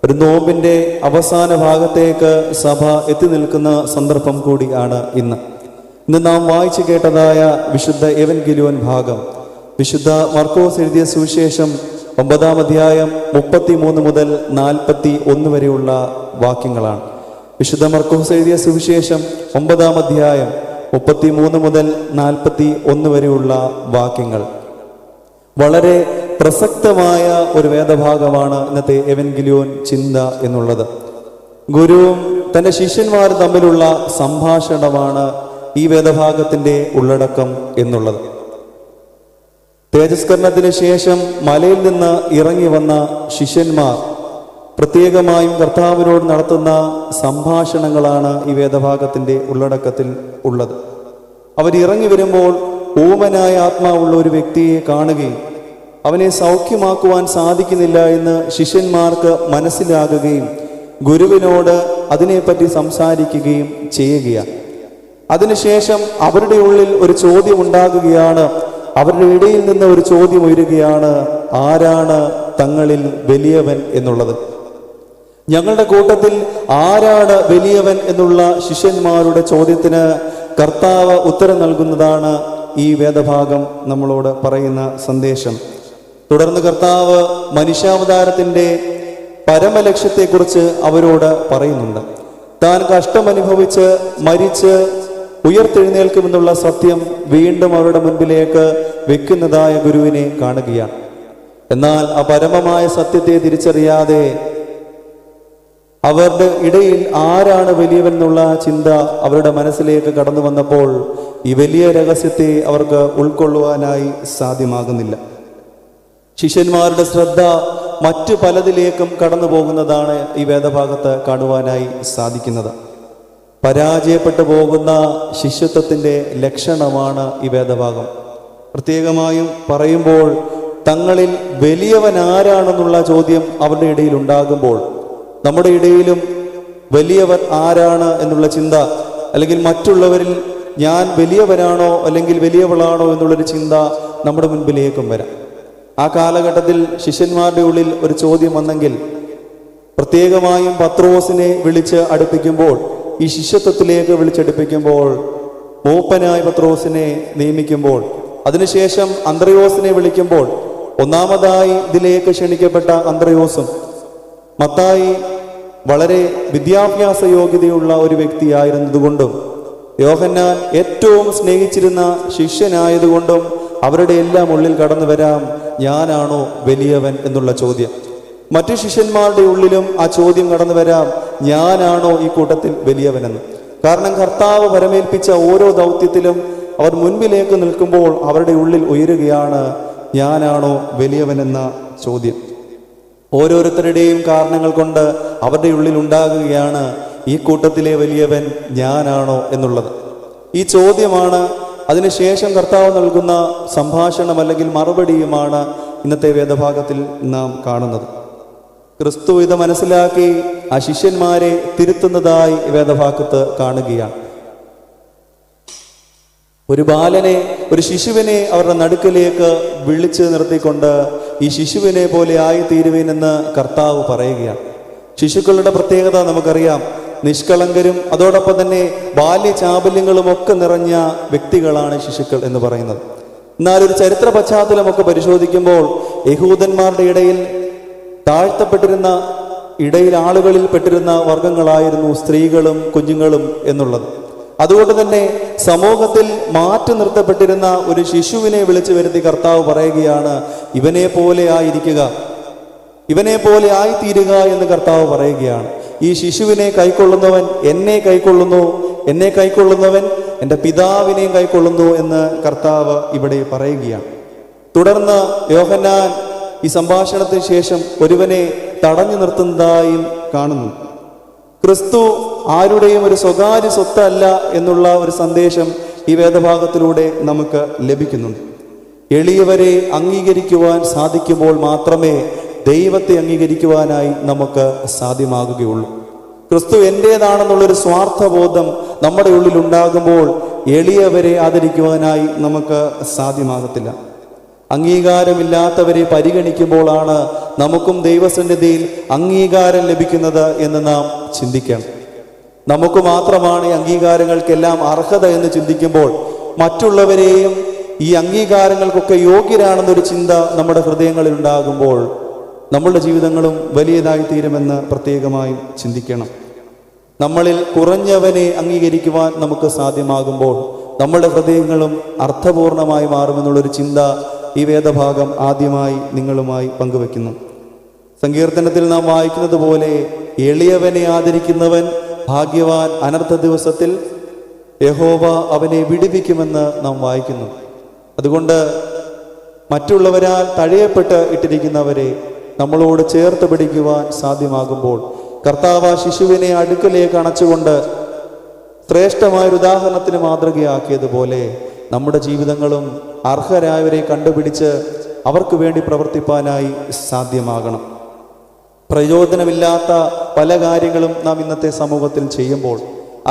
ഒരു നോമ്പിൻ്റെ അവസാന ഭാഗത്തേക്ക് സഭ എത്തി നിൽക്കുന്ന സന്ദർഭം കൂടിയാണ് ഇന്ന് നാം വായിച്ചു കേട്ടതായ വിശുദ്ധ എവൻഗേലിയോൻ ഭാഗം വിശുദ്ധ മർക്കോസ് എഴുതിയ സുവിശേഷം 9-ാം അധ്യായം 33 മുതൽ 41 വരെയുള്ള വാക്യങ്ങളാണ്. വിശുദ്ധ മർക്കോസ് എഴുതിയ സുവിശേഷം 9-ാം അധ്യായം 33 മുതൽ 41 വരെയുള്ള വാക്യങ്ങൾ. വളരെ പ്രസക്തമായ ഒരു വേദഭാഗമാണ് ഇന്നത്തെ എവൻഗേലിയോൻ ചിന്ത എന്നുള്ളത്. ഗുരുവും തൻ്റെ ശിഷ്യന്മാരും തമ്മിലുള്ള സംഭാഷണമാണ് ഈ വേദഭാഗത്തിൻ്റെ ഉള്ളടക്കം എന്നുള്ളത്. തേജസ്കരണത്തിന് ശേഷം മലയിൽ നിന്ന് ഇറങ്ങി വന്ന ശിഷ്യന്മാർ പ്രത്യേകമായും കർത്താവിനോട് നടത്തുന്ന സംഭാഷണങ്ങളാണ് ഈ വേദഭാഗത്തിൻ്റെ ഉള്ളടക്കത്തിൽ ഉള്ളത്. അവരിറങ്ങി വരുമ്പോൾ ഊമനായ ആത്മാവുള്ള ഒരു വ്യക്തിയെ കാണുകയും അവനെ സൗഖ്യമാക്കുവാൻ സാധിക്കുന്നില്ല എന്ന് ശിഷ്യന്മാർക്ക് മനസ്സിലാകുകയും ഗുരുവിനോട് അതിനെപ്പറ്റി സംസാരിക്കുകയും ചെയ്യുകയാണ്. അതിനുശേഷം അവരുടെ ഉള്ളിൽ ഒരു ചോദ്യം ഉണ്ടാകുകയാണ്. അവരുടെ ഇടയിൽ നിന്ന് ഒരു ചോദ്യം ഉയരുകയാണ്: ആരാണ് തങ്ങളിൽ വലിയവൻ എന്നുള്ളത്. ഞങ്ങളുടെ കൂട്ടത്തിൽ ആരാണ് വലിയവൻ എന്നുള്ള ശിഷ്യന്മാരുടെ ചോദ്യത്തിന് കർത്താവ് ഉത്തരം നൽകുന്നതാണ് ഈ വേദഭാഗം നമ്മളോട് പറയുന്ന സന്ദേശം. തുടർന്ന് കർത്താവ് മനുഷ്യാവതാരത്തിൻ്റെ പരമലക്ഷ്യത്തെക്കുറിച്ച് അവരോട് പറയുന്നുണ്ട്. താൻ കഷ്ടമനുഭവിച്ച് മരിച്ച് ഉയർത്തെഴുന്നേൽക്കുമെന്നുള്ള സത്യം വീണ്ടും അവരുടെ മുൻപിലേക്ക് വെക്കുന്നതായ ഗുരുവിനെ കാണുകയാണ്. എന്നാൽ ആ പരമമായ സത്യത്തെ തിരിച്ചറിയാതെ അവരുടെ ഇടയിൽ ആരാണ് വലിയവൻ എന്നുള്ള ചിന്ത അവരുടെ മനസ്സിലേക്ക് കടന്നു വന്നപ്പോൾ ഈ വലിയ രഹസ്യത്തെ അവർക്ക് ഉൾക്കൊള്ളുവാനായി സാധ്യമാകുന്നില്ല. ശിഷ്യന്മാരുടെ ശ്രദ്ധ മറ്റു പലതിലേക്കും കടന്നു പോകുന്നതാണ് ഈ വേദഭാഗത്ത് കാണുവാനായി സാധിക്കുന്നത്. പരാജയപ്പെട്ടു പോകുന്ന ശിഷ്യത്വത്തിൻ്റെ ലക്ഷണമാണ് ഈ വേദഭാഗം. പ്രത്യേകമായും പറയുമ്പോൾ തങ്ങളിൽ വലിയവൻ ആരാണെന്നുള്ള ചോദ്യം അവരുടെ ഇടയിൽ ഉണ്ടാകുമ്പോൾ നമ്മുടെ ഇടയിലും വലിയവൻ ആരാണ് എന്നുള്ള ചിന്ത, അല്ലെങ്കിൽ മറ്റുള്ളവരിൽ ഞാൻ വലിയവനാണോ അല്ലെങ്കിൽ വലിയവളാണോ എന്നുള്ളൊരു ചിന്ത നമ്മുടെ മുൻപിലേക്കും വരാം. ആ കാലഘട്ടത്തിൽ ശിഷ്യന്മാരുടെ ഉള്ളിൽ ഒരു ചോദ്യം വന്നെങ്കിൽ, പ്രത്യേകമായും പത്രോസിനെ വിളിച്ച് അടുപ്പിക്കുമ്പോൾ, ഈ ശിഷ്യത്വത്തിലേക്ക് വിളിച്ചടുപ്പിക്കുമ്പോൾ, മൂപ്പനായ പത്രോസിനെ നിയമിക്കുമ്പോൾ, അതിനുശേഷം അന്ത്രയോസിനെ വിളിക്കുമ്പോൾ, ഒന്നാമതായി ഇതിലേക്ക് ക്ഷണിക്കപ്പെട്ട അന്ത്രയോസും, മത്തായി വളരെ വിദ്യാഭ്യാസ യോഗ്യതയുള്ള ഒരു വ്യക്തിയായിരുന്നതുകൊണ്ടും യോഹന്നാൻ ഏറ്റവും സ്നേഹിച്ചിരുന്ന ശിഷ്യനായതുകൊണ്ടും അവരുടെ എല്ലാം ഉള്ളിൽ കടന്നു വരാം: ഞാനാണോ വലിയവൻ എന്നുള്ള ചോദ്യം. മറ്റു ശിഷ്യന്മാരുടെ ഉള്ളിലും ആ ചോദ്യം കടന്നു വരാം: ഞാനാണോ ഈ കൂട്ടത്തിൽ വലിയവനെന്ന്. കാരണം കർത്താവ് പരമേൽപ്പിച്ച ഓരോ ദൗത്യത്തിലും അവർ മുൻപിലേക്ക് നിൽക്കുമ്പോൾ അവരുടെ ഉള്ളിൽ ഉയരുകയാണ്: ഞാനാണോ വലിയവനെന്ന ചോദ്യം. ഓരോരുത്തരുടെയും കാരണങ്ങൾ കൊണ്ട് അവരുടെ ഉള്ളിൽ ഉണ്ടാകുകയാണ്: ഈ കൂട്ടത്തിലെ വലിയവൻ ഞാനാണോ എന്നുള്ളത്. ഈ ചോദ്യമാണ് അതിനുശേഷം കർത്താവ് നൽകുന്ന സംഭാഷണം അല്ലെങ്കിൽ മറുപടിയുമാണ് ഇന്നത്തെ വേദഭാഗത്തിൽ നാം കാണുന്നത്. ക്രിസ്തു ഇത് മനസ്സിലാക്കി ആ ശിഷ്യന്മാരെ തിരുത്തുന്നതായി വേദഭാഗത്ത് കാണുകയാണ്. ഒരു ബാലനെ, ഒരു ശിശുവിനെ അവരുടെ നടുക്കിലേക്ക് വിളിച്ച് നിർത്തിക്കൊണ്ട് ഈ ശിശുവിനെ പോലെ ആയിത്തീരുവേനെന്ന് കർത്താവ് പറയുകയാണ്. ശിശുക്കളുടെ പ്രത്യേകത നമുക്കറിയാം. നിഷ്കളങ്കരും അതോടൊപ്പം തന്നെ ബാല്യചാബല്യങ്ങളും ഒക്കെ നിറഞ്ഞ വ്യക്തികളാണ് ശിശുക്കൾ എന്ന് പറയുന്നത്. എന്നാൽ ഒരു ചരിത്ര പശ്ചാത്തലമൊക്കെ പരിശോധിക്കുമ്പോൾ യഹൂദന്മാരുടെ ഇടയിൽ താഴ്ത്തപ്പെട്ടിരുന്ന ആളുകളിൽ പെട്ടിരുന്ന വർഗങ്ങളായിരുന്നു സ്ത്രീകളും കുഞ്ഞുങ്ങളും എന്നുള്ളത്. അതുകൊണ്ട് തന്നെ സമൂഹത്തിൽ മാറ്റി നിർത്തപ്പെട്ടിരുന്ന ഒരു ശിശുവിനെ വിളിച്ചു വരുത്തി കർത്താവ് പറയുകയാണ്: ഇവനെ പോലെ ആയിരിക്കുക, ഇവനെ പോലെ ആയിത്തീരുക എന്ന് കർത്താവ് പറയുകയാണ്. ഈ ശിശുവിനെ കൈക്കൊള്ളുന്നവൻ എന്നെ കൈക്കൊള്ളുന്നു, എന്നെ കൈക്കൊള്ളുന്നവൻ എൻ്റെ പിതാവിനെയും കൈക്കൊള്ളുന്നു എന്ന് കർത്താവ് ഇവിടെ പറയുകയാണ്. തുടർന്ന് യോഹന്നാൻ ഈ സംഭാഷണത്തിന് ശേഷം ഒരുവനെ തടഞ്ഞു നിർത്തുന്നതായും കാണുന്നു. ക്രിസ്തു ആരുടെയും ഒരു സ്വകാര്യ സ്വത്തല്ല എന്നുള്ള ഒരു സന്ദേശം ഈ വേദഭാഗത്തിലൂടെ നമുക്ക് ലഭിക്കുന്നുണ്ട്. എളിയവരെ അംഗീകരിക്കുവാൻ സാധിക്കുമ്പോൾ മാത്രമേ ദൈവത്തെ അംഗീകരിക്കുവാനായി നമുക്ക് സാധ്യമാകുകയുള്ളൂ. ക്രിസ്തു എൻ്റേതാണെന്നുള്ളൊരു സ്വാർത്ഥബോധം നമ്മുടെ ഉള്ളിൽ ഉണ്ടാകുമ്പോൾ എളിയവരെ ആദരിക്കുവാനായി നമുക്ക് സാധ്യമാകത്തില്ല. അംഗീകാരമില്ലാത്തവരെ പരിഗണിക്കുമ്പോഴാണ് നമുക്കും ദൈവസന്നിധിയിൽ അംഗീകാരം ലഭിക്കുന്നത് എന്ന് നാം ചിന്തിക്കണം. നമുക്ക് മാത്രമാണ് ഈ അംഗീകാരങ്ങൾക്കെല്ലാം അർഹത എന്ന് ചിന്തിക്കുമ്പോൾ മറ്റുള്ളവരെയും ഈ അംഗീകാരങ്ങൾക്കൊക്കെ യോഗ്യരാണെന്നൊരു ചിന്ത നമ്മുടെ ഹൃദയങ്ങളിൽ ഉണ്ടാകുമ്പോൾ നമ്മളുടെ ജീവിതങ്ങളും വലിയതായി തീരുമെന്ന് പ്രത്യേകമായും ചിന്തിക്കണം. നമ്മളിൽ കുറഞ്ഞവനെ അംഗീകരിക്കുവാൻ നമുക്ക് സാധ്യമാകുമ്പോൾ നമ്മുടെ ഹൃദയങ്ങളും അർത്ഥപൂർണമായി മാറുമെന്നുള്ളൊരു ചിന്ത ഈ വേദഭാഗം ആദ്യമായി നിങ്ങളുമായി പങ്കുവെക്കുന്നു. സങ്കീർത്തനത്തിൽ നാം വായിക്കുന്നത് പോലെ എളിയവനെ ആദരിക്കുന്നവൻ ഭാഗ്യവാൻ, അനർത്ഥ ദിവസത്തിൽ യഹോവ അവനെ വിടുവിക്കുമെന്ന് നാം വായിക്കുന്നു. അതുകൊണ്ട് മറ്റുള്ളവരാൽ തഴയപ്പെട്ട് ഇട്ടിരിക്കുന്നവരെ നമ്മളോട് ചേർത്ത് പിടിക്കുവാൻ സാധ്യമാകുമ്പോൾ കർത്താവ് ശിശുവിനെ അടുക്കലേക്ക് അണച്ചുകൊണ്ട് ശ്രേഷ്ഠമായൊരു ഉദാഹരണത്തിന് മാതൃകയാക്കിയതുപോലെ നമ്മുടെ ജീവിതങ്ങളും അർഹരായവരെ കണ്ടുപിടിച്ച് അവർക്ക് വേണ്ടി പ്രവർത്തിപ്പാനായി സാധ്യമാകണം. പ്രയോജനമില്ലാത്ത പല കാര്യങ്ങളും നാം ഇന്നത്തെ സമൂഹത്തിൽ ചെയ്യുമ്പോൾ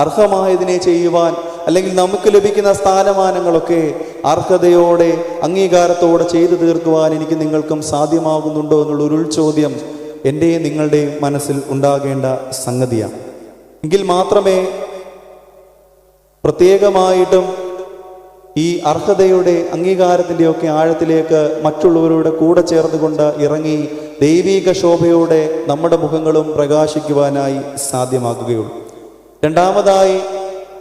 അർഹമായതിനെ ചെയ്യുവാൻ, അല്ലെങ്കിൽ നമുക്ക് ലഭിക്കുന്ന സ്ഥാനമാനങ്ങളൊക്കെ അർഹതയോടെ അംഗീകാരത്തോടെ ചെയ്തു തീർക്കുവാൻ എനിക്ക് നിങ്ങൾക്കും സാധ്യമാകുന്നുണ്ടോ എന്നുള്ളൊരു ഉൾചോദ്യം എൻ്റെയും നിങ്ങളുടെയും മനസ്സിൽ ഉണ്ടാകേണ്ട സംഗതിയാണ്. എങ്കിൽ മാത്രമേ പ്രത്യേകമായിട്ടും ഈ അർഹതയുടെ അംഗീകാരത്തിൻ്റെയൊക്കെ ആഴത്തിലേക്ക് മറ്റുള്ളവരുടെ കൂടെ ചേർന്നുകൊണ്ട് ഇറങ്ങി ദൈവിക ശോഭയോടെ നമ്മുടെ മുഖങ്ങളും പ്രകാശിക്കുവാനായി സാധ്യമാക്കുകയുള്ളൂ. രണ്ടാമതായി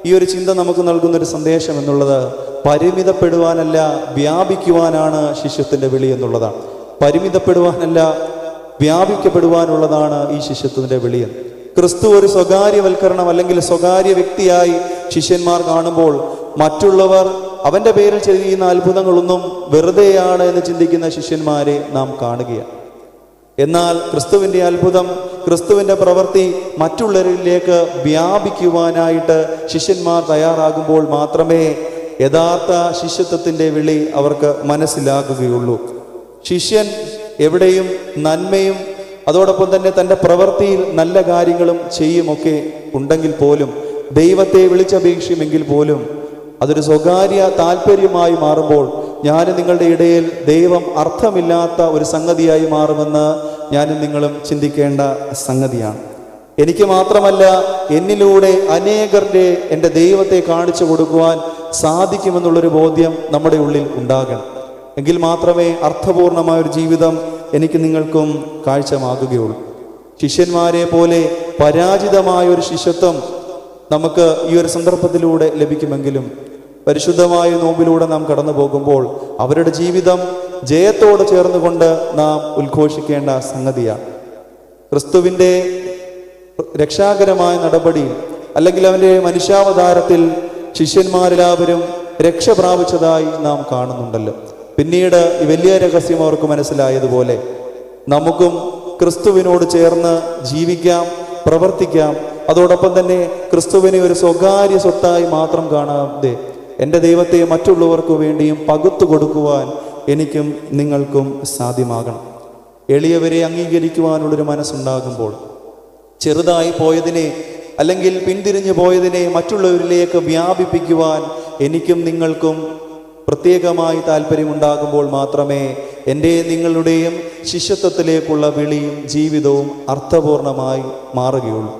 ഈ ഒരു ചിന്ത നമുക്ക് നൽകുന്നൊരു സന്ദേശം എന്നുള്ളത് പരിമിതപ്പെടുവാനല്ല, വ്യാപിക്കുവാനാണ് ശിഷ്യത്തിൻ്റെ വിളി എന്നുള്ളതാണ്. പരിമിതപ്പെടുവാനല്ല, വ്യാപിക്കപ്പെടുവാനുള്ളതാണ് ഈ ശിഷ്യത്വത്തിൻ്റെ വിളി. ക്രിസ്തു ഒരു സ്വകാര്യവൽക്കരണം അല്ലെങ്കിൽ സ്വകാര്യ വ്യക്തിയായി ശിഷ്യന്മാർ കാണുമ്പോൾ മറ്റുള്ളവർ അവൻ്റെ പേരിൽ ചെയ്യുന്ന അത്ഭുതങ്ങളൊന്നും വെറുതെയാണ് എന്ന് ചിന്തിക്കുന്ന ശിഷ്യന്മാരെ നാം കാണുകയാണ്. എന്നാൽ ക്രിസ്തുവിൻ്റെ അത്ഭുതം, ക്രിസ്തുവിൻ്റെ പ്രവൃത്തി മറ്റുള്ളവരിലേക്ക് വ്യാപിക്കുവാനായിട്ട് ശിഷ്യന്മാർ തയ്യാറാകുമ്പോൾ മാത്രമേ യഥാർത്ഥ ശിഷ്യത്വത്തിൻ്റെ വിളി അവർക്ക് മനസ്സിലാകുകയുള്ളൂ. ശിഷ്യൻ എവിടെയും നന്മയും അതോടൊപ്പം തന്നെ തൻ്റെ പ്രവൃത്തിയിൽ നല്ല കാര്യങ്ങളും ചെയ്യുമൊക്കെ ഉണ്ടെങ്കിൽ പോലും, ദൈവത്തെ വിളിച്ചപേക്ഷിക്കുമെങ്കിൽ പോലും അതൊരു സ്വകാര്യ താല്പര്യമായി മാറുമ്പോൾ ഞാനും നിങ്ങളുടെ ഇടയിൽ ദൈവം അർത്ഥമില്ലാത്ത ഒരു സംഗതിയായി മാറുമെന്ന് ഞാനും നിങ്ങളും ചിന്തിക്കേണ്ട സംഗതിയാണ്. എനിക്ക് മാത്രമല്ല, എന്നിലൂടെ അനേകരുടെ എൻ്റെ ദൈവത്തെ കാണിച്ചു കൊടുക്കുവാൻ സാധിക്കുമെന്നുള്ളൊരു ബോധ്യം നമ്മുടെ ഉള്ളിൽ ഉണ്ടാകണം. എങ്കിൽ മാത്രമേ അർത്ഥപൂർണമായൊരു ജീവിതം എനിക്ക് നിങ്ങൾക്കും കാഴ്ചമാകുകയുള്ളൂ. ശിഷ്യന്മാരെ പോലെ പരാജിതമായൊരു ശിഷ്യത്വം നമുക്ക് ഈ ഒരു സന്ദർഭത്തിലൂടെ ലഭിക്കുമെങ്കിലും പരിശുദ്ധമായ നോമ്പിലൂടെ നാം കടന്നു പോകുമ്പോൾ അവരുടെ ജീവിതം ജയത്തോട് ചേർന്നുകൊണ്ട് നാം ഉദ്ഘോഷിക്കേണ്ട സംഗതിയാണ്. ക്രിസ്തുവിൻ്റെ രക്ഷാകരമായ നടപടിയിൽ അല്ലെങ്കിൽ അവൻ്റെ മനുഷ്യാവതാരത്തിൽ ശിഷ്യന്മാരെല്ലാവരും രക്ഷ പ്രാപിച്ചതായി നാം കാണുന്നുണ്ടല്ലോ. പിന്നീട് ഈ വലിയ രഹസ്യം അവർക്ക് മനസ്സിലായതുപോലെ നമുക്കും ക്രിസ്തുവിനോട് ചേർന്ന് ജീവിക്കാം, പ്രവർത്തിക്കാം. അതോടൊപ്പം തന്നെ ക്രിസ്തുവിനെ ഒരു സ്വകാര്യ സ്വത്തായി മാത്രം കാണാതെ എൻ്റെ ദൈവത്തെ മറ്റുള്ളവർക്ക് വേണ്ടിയും പകുത്തു കൊടുക്കുവാൻ എനിക്കും നിങ്ങൾക്കും സാധ്യമാകണം. എളിയവരെ അംഗീകരിക്കുവാനുള്ളൊരു മനസ്സുണ്ടാകുമ്പോൾ ചെറുതായി പോയതിനെ അല്ലെങ്കിൽ പിന്തിരിഞ്ഞു പോയതിനെ മറ്റുള്ളവരിലേക്ക് വ്യാപിപ്പിക്കുവാൻ എനിക്കും നിങ്ങൾക്കും പ്രത്യേകമായി താല്പര്യമുണ്ടാകുമ്പോൾ മാത്രമേ എൻ്റെ നിങ്ങളുടെയും ശിഷ്യത്വത്തിലേക്കുള്ള വിളിയും ജീവിതവും അർത്ഥപൂർണമായി മാറുകയുള്ളൂ.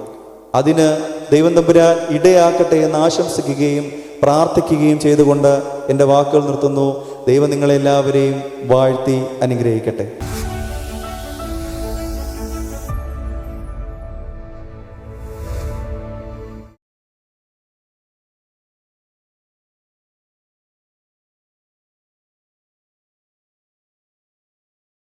അതിന് ദൈവം തമ്പുരാൻ ഇടയാക്കട്ടെ എന്ന് ആശംസിക്കുകയും പ്രാർത്ഥിക്കുകയും ചെയ്തുകൊണ്ട് എൻ്റെ വാക്കുകൾ നിർത്തുന്നു. ദൈവം നിങ്ങളെല്ലാവരെയും വാഴ്ത്തി അനുഗ്രഹിക്കട്ടെ.